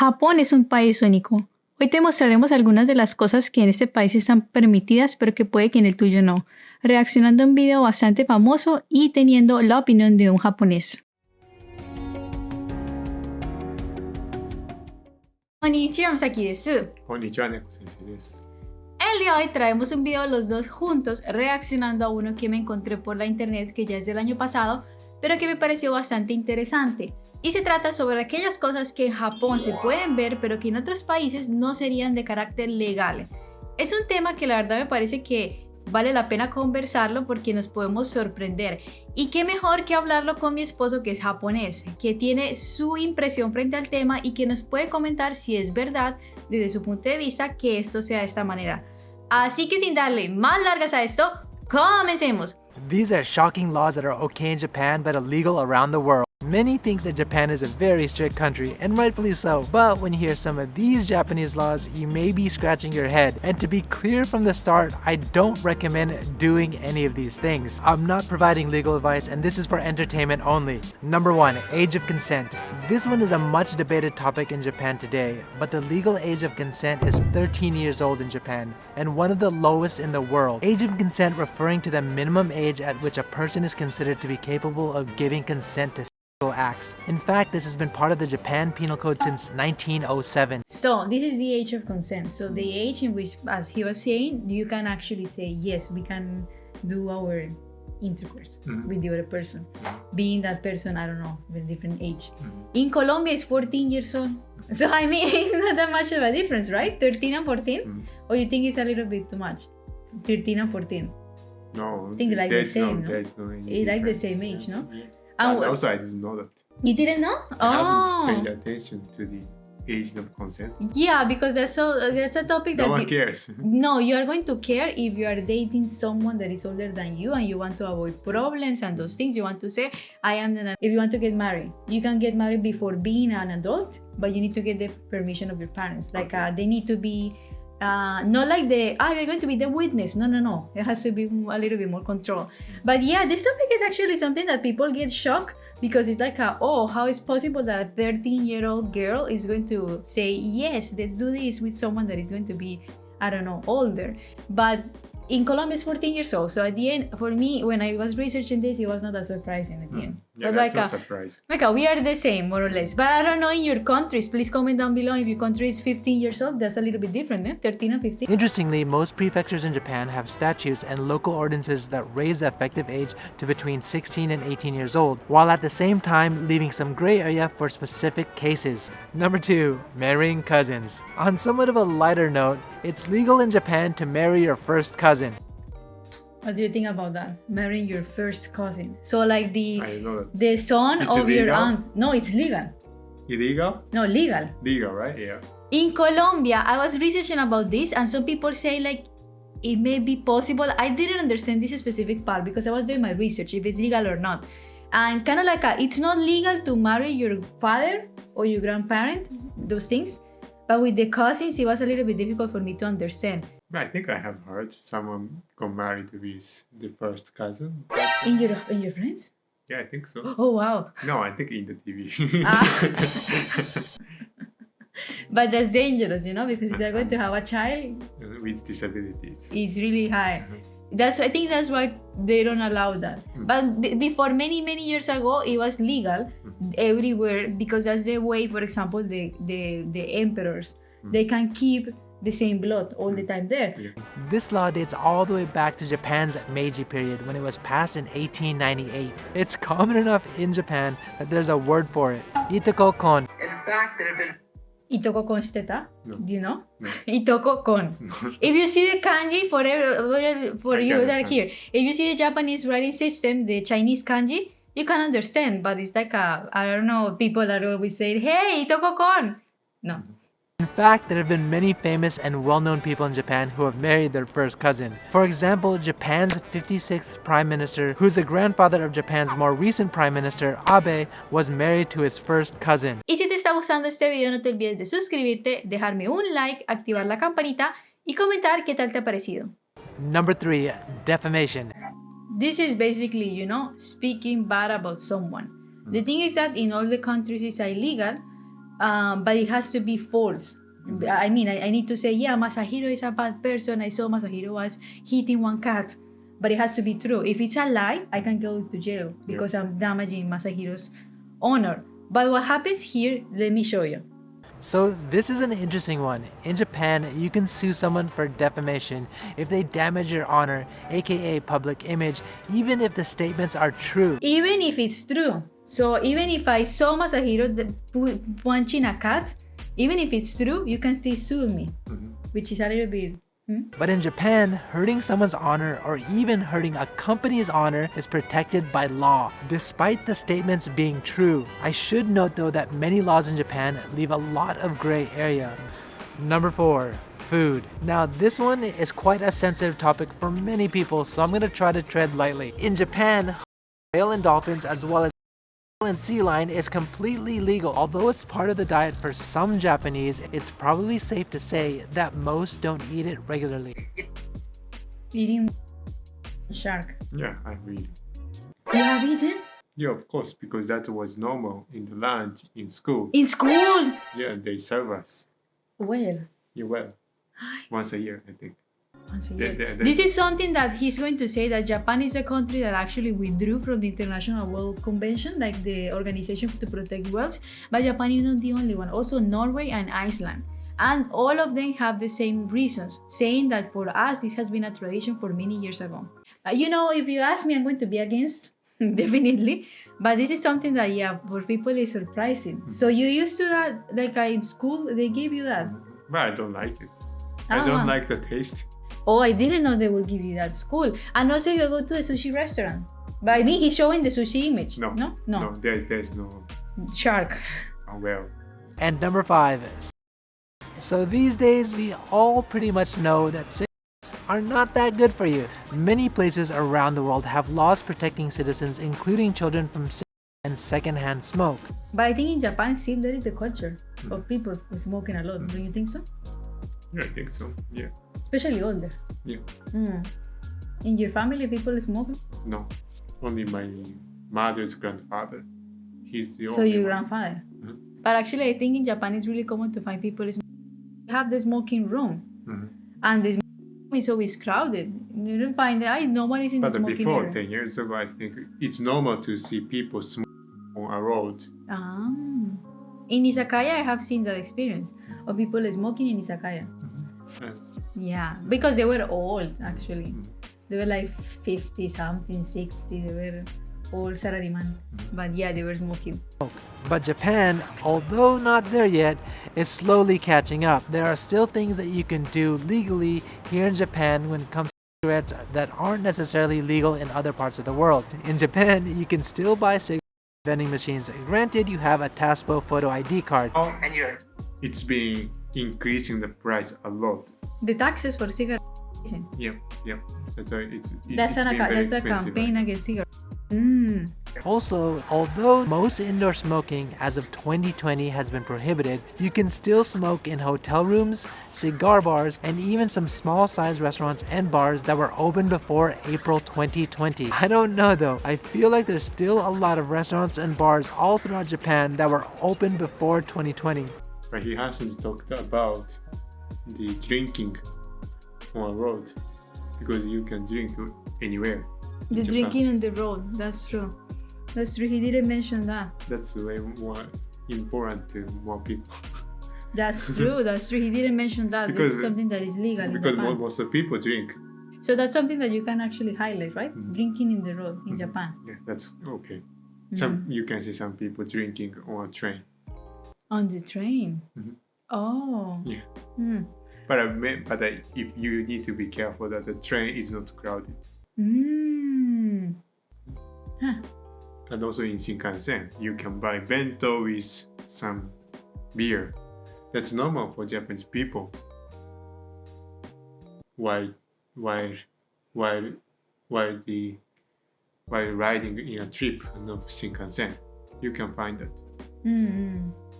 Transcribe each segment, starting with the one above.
Japón es un país único. Hoy te mostraremos algunas de las cosas que en este país están permitidas, pero que puede que en el tuyo no. Reaccionando a un video bastante famoso y teniendo la opinión de un japonés. Konnichiwa, Masaki desu. Konnichiwa, Neko sensei desu. El día de hoy traemos un video los dos juntos reaccionando a uno que me encontré por la internet que ya es del año pasado, pero que me pareció bastante interesante. Y se trata sobre aquellas cosas que en Japón se pueden ver, pero que en otros países no serían de carácter legal. Es un tema que la verdad me parece que vale la pena conversarlo porque nos podemos sorprender. Y qué mejor que hablarlo con mi esposo, que es japonés, que tiene su impresión frente al tema y que nos puede comentar si es verdad desde su punto de vista que esto sea de esta manera. Así que sin darle más largas a esto, comencemos. These are shocking laws that are okay in Japan but illegal around the world. Many think that Japan is a very strict country, and rightfully so, but when you hear some of these Japanese laws, you may be scratching your head. And to be clear from the start, I don't recommend doing any of these things. I'm not providing legal advice, and this is for entertainment only. Number 1, age of consent. This one is a much debated topic in Japan today, but the legal age of consent is 13 years old in Japan, and one of the lowest in the world. Age of consent referring to the minimum age at which a person is considered to be capable of giving consent to acts. In fact, this has been part of the Japan Penal Code since 1907. So this is the age of consent. So the age in which, as he was saying, you can actually say, yes, we can do our intercourse with the other person. Being that person, I don't know, with a different age. In Colombia, it's 14 years old. So I mean, it's not that much of a difference, right? 13 and 14? Or you think it's a little bit too much? 13 and 14? No, I think like the same, no? There's no It's like the same age, no? Yeah. And And also, I didn't know that. you didn't know? I haven't paid attention to the age of consent. Yeah, because that's a topic that No one cares. No, you are going to care if you are dating someone that is older than you and you want to avoid problems and those things. You want to say, if you want to get married, you can get married before being an adult, but you need to get the permission of your parents. Like they need to be, not like you're going to be the witness. No. It has to be a little bit more control. But yeah, this topic is actually something that people get shocked because it's like, how is possible that a 13-year-old girl is going to say, yes, let's do this with someone that is going to be, I don't know, older. But in Colombia, it's 14 years old. So at the end, for me, when I was researching this, it was not that surprising at the end. Yeah, But that's like not surprising. we are the same, more or less. But I don't know in your countries. Please comment down below if your country is 15 years old. That's a little bit different, 13 and 15. Interestingly, most prefectures in Japan have statutes and local ordinances that raise the effective age to between 16 and 18 years old, while at the same time leaving some gray area for specific cases. Number 2, marrying cousins. On somewhat of a lighter note, it's legal in Japan to marry your first cousin. What do you think about that? Marrying your first cousin. So like I didn't know that. the son It's of your illegal? aunt. No, it's legal. Illegal? No, legal. Legal, right? Yeah. In Colombia, I was researching about this and some people say like it may be possible. I didn't understand this specific part because I was doing my research if it's legal or not. And kind of like it's not legal to marry your father or your grandparent, those things. But with the cousins, it was a little bit difficult for me to understand. I think I have heard someone got married with the first cousin. In your friends? Yeah, I think so. Oh wow. No, I think in the TV. But that's dangerous, because they're going to have a child. With disabilities. It's really high. I think that's why they don't allow that. But before many years ago, it was legal everywhere because that's the way, for example, the emperors, they can keep the same blood all the time there. Yeah. This law dates all the way back to Japan's Meiji period when it was passed in 1898. It's common enough in Japan that there's a word for it, itoko-kon. In fact, there have been Itoko-kon shiteta? No. Do you know? No. Itoko-kon. If you see the kanji, for I you can that are understand. here, if you see the Japanese writing system, the Chinese kanji, you can understand, but it's like I don't know, people are always saying, hey, Itoko-kon. No. In fact, there have been many famous and well-known people in Japan who have married their first cousin. For example, Japan's 56th Prime Minister, who's the grandfather of Japan's more recent Prime Minister, Abe, was married to his first cousin. Y si te está gustando este video, no te olvides de suscribirte, dejarme un like, activar la campanita y comentar qué tal te ha parecido. Number 3, defamation. This is basically, speaking bad about someone. The thing is that in all the countries it's illegal, but it has to be false. I mean, I need to say, yeah, Masahiro is a bad person. I saw Masahiro was hitting one cat. But it has to be true. If it's a lie, I can go to jail because I'm damaging Masahiro's honor. But what happens here, let me show you. So this is an interesting one. In Japan, you can sue someone for defamation if they damage your honor, aka public image, even if the statements are true. Even if it's true. So even if I saw Masahiro punching a cat, even if it's true, you can still sue me, which is a little bit... But in Japan, hurting someone's honor or even hurting a company's honor is protected by law, despite the statements being true. I should note though that many laws in Japan leave a lot of gray area. Number 4. Food. Now this one is quite a sensitive topic for many people, so I'm going to try to tread lightly. In Japan, whale and dolphins as well as and sea lion is completely legal. Although it's part of the diet for some Japanese, it's probably safe to say that most don't eat it regularly. Eating shark. Yeah, I read. You have eaten? Yeah, of course, because that was normal in the lunch in school. In school? Yeah, they serve us. Well. Yeah, well, once a year, I think. This is something that he's going to say, that Japan is a country that actually withdrew from the International Whale Convention, like the Organization to Protect Whales, but Japan is not the only one. Also Norway and Iceland. And all of them have the same reasons, saying that for us, this has been a tradition for many years ago. You know, if you ask me, I'm going to be against, definitely. But this is something that, yeah, for people is surprising. So you used to that, like in school, they gave you that? But I don't like it. I don't like the taste. Oh, I didn't know they would give you that at school. And also, you go to the sushi restaurant. But I mean, he's showing the sushi image. No, there's no shark. Oh, well. And number 5. So these days, we all pretty much know that cigarettes are not that good for you. Many places around the world have laws protecting citizens, including children, from cigarettes and secondhand smoke. But I think in Japan, still there is a culture of people smoking a lot. Don't you think so? Yeah, I think so. Yeah. Especially older. Yeah. In your family, people smoke? No, only my mother's grandfather. He's the only. So your one. grandfather. But actually, I think in Japan it's really common to find people have the smoking room, and the smoking room is always crowded. You don't find that no one is in the smoking before area. 10 years ago, I think it's normal to see people smoke on a road. In izakaya, I have seen that experience of people smoking in izakaya. Yeah, because they were old actually. They were like 50 something, 60. They were all salaryman. But yeah, they were smoking. But Japan, although not there yet, is slowly catching up. There are still things that you can do legally here in Japan when it comes to cigarettes that aren't necessarily legal in other parts of the world. In Japan, you can still buy cigarettes at vending machines. Granted, you have a TASPO photo ID card. It's been increasing the price a lot. The taxes for cigarettes. Yep. That's why That's a campaign against cigarettes. Also, although most indoor smoking as of 2020 has been prohibited, you can still smoke in hotel rooms, cigar bars, and even some small-sized restaurants and bars that were open before April 2020. I don't know though, I feel like there's still a lot of restaurants and bars all throughout Japan that were open before 2020. But he hasn't talked about the drinking on a road, because you can drink anywhere. The drinking on the road, that's true. That's true, he didn't mention that. That's way more important to more people. That's true, he didn't mention that. Because, this is something that is legal in because Japan. most of people drink. So that's something that you can actually highlight, right? Drinking in the road in Japan. Yeah, that's okay. You can see some people drinking on a train. On the train? Oh. Yeah. But if you need to be careful that the train is not crowded. And also in Shinkansen, you can buy bento with some beer. That's normal for Japanese people. While riding in a trip of Shinkansen, you can find that.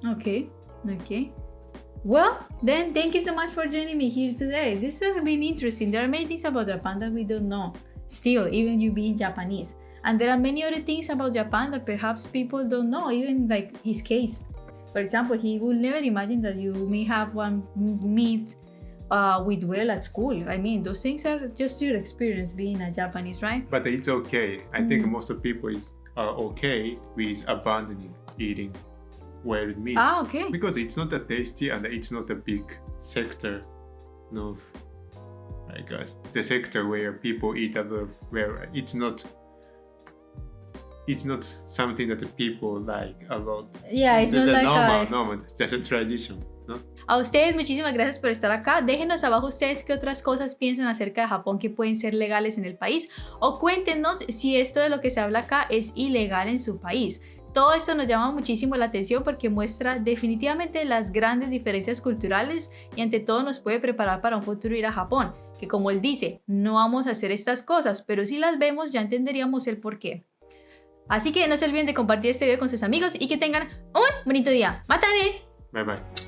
Okay. Well, then thank you so much for joining me here today. This has been interesting. There are many things about Japan that we don't know still, even you being Japanese. And there are many other things about Japan that perhaps people don't know, even like his case. For example, he would never imagine that you may have one meet with well at school. I mean, those things are just your experience being a Japanese, right? But it's okay. I think most of people are okay with abandoning eating wild meat. Ah, okay. Because it's not that tasty and it's not a big sector of, I guess, the sector where people eat other, where it's not something that the people like a lot. Yeah, it's not like normal, it's just a tradition, ¿no? A ustedes muchísimas gracias por estar acá. Déjenos abajo ustedes qué otras cosas piensan acerca de Japón que pueden ser legales en el país, o cuéntenos si esto de lo que se habla acá es ilegal en su país. Todo esto nos llama muchísimo la atención porque muestra definitivamente las grandes diferencias culturales y ante todo nos puede preparar para un futuro ir a Japón, que como él dice, no vamos a hacer estas cosas, pero si las vemos ya entenderíamos el por qué. Así que no se olviden de compartir este video con sus amigos y que tengan un bonito día. ¡Matane! Bye bye.